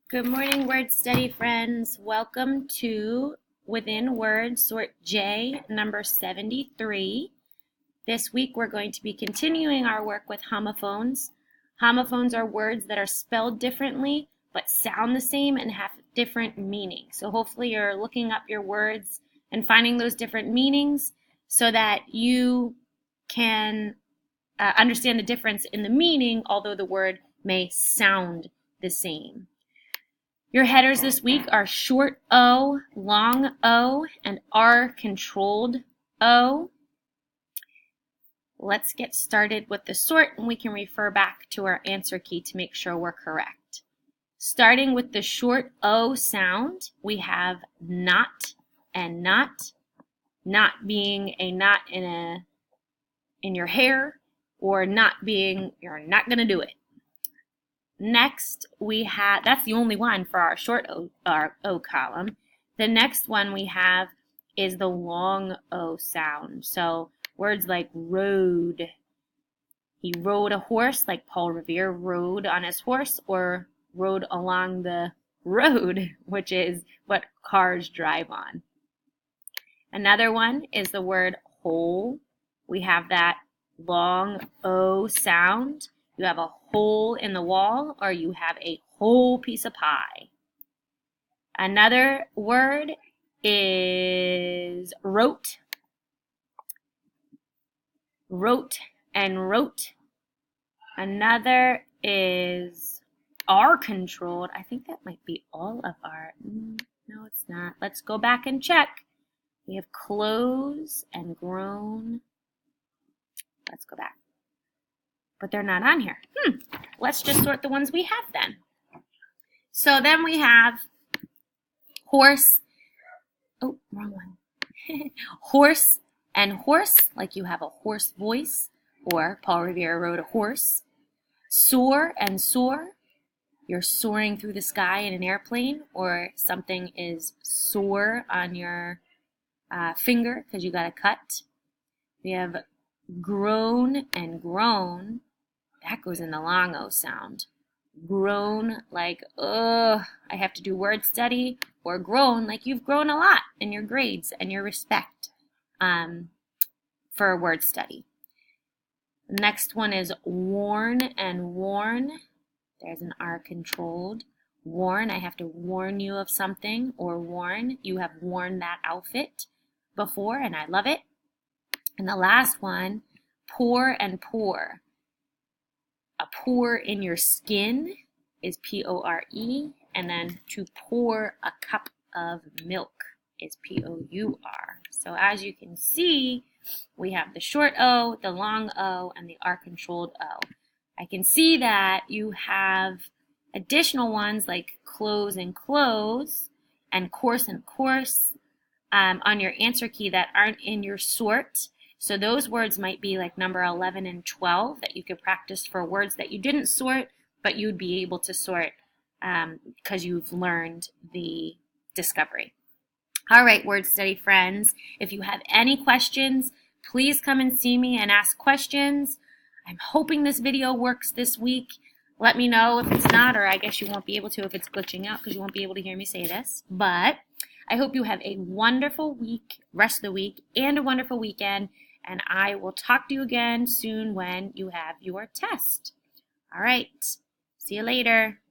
Good morning, word study friends. Welcome to Within Words, sort J, number 73. This week we're going to be continuing our work with homophones. Homophones are words that are spelled differently but sound the same and have different meanings. So hopefully you're looking up your words and finding those different meanings so that you can understand the difference in the meaning, although the word may sound the same. Your headers this week are short O, long O, and R controlled O. Let's get started with the sort, and we can refer back to our answer key to make sure we're correct. Starting with the short O sound, we have not and not. Not being a knot in your hair, or not being you're not going to do it. Next, we have, that's the only one for our short O column. The next one we have is the long O sound. So words like rode. He rode a horse, like Paul Revere rode on his horse, or rode along the road, which is what cars drive on. Another one is the word hole. We have that long O sound. You have a hole in the wall, or you have a whole piece of pie. Another word is wrote. Wrote and wrote. Another is R controlled. I think that might be all of our. No, it's not. Let's go back and check. We have close and grown. Let's go back. But they're not on here. Let's just sort the ones we have then. So then we have horse. Oh, wrong one. Horse and horse, like you have a hoarse voice, or Paul Revere rode a horse. Soar and soar. You're soaring through the sky in an airplane, or something is sore on your finger because you got a cut. We have grown and groan. That goes in the long O sound. Groan like, I have to do word study, or grown like you've grown a lot in your grades and your respect for word study. The next one is worn and worn. There's an R controlled. Worn, I have to warn you of something, or worn, you have worn that outfit before and I love it. And the last one, pour and pour. A pour in your skin is P-O-R-E, and then to pour a cup of milk is P-O-U-R. So as you can see, we have the short O, the long O, and the R-controlled O. I can see that you have additional ones like close and close, and course and course on your answer key that aren't in your sort. So those words might be like number 11 and 12 that you could practice for words that you didn't sort, but you'd be able to sort because you've learned the discovery. All right, word study friends, if you have any questions, please come and see me and ask questions. I'm hoping this video works this week. Let me know if it's not, or I guess you won't be able to if it's glitching out because you won't be able to hear me say this. But I hope you have a wonderful week, rest of the week, and a wonderful weekend. And I will talk to you again soon when you have your test. All right. See you later.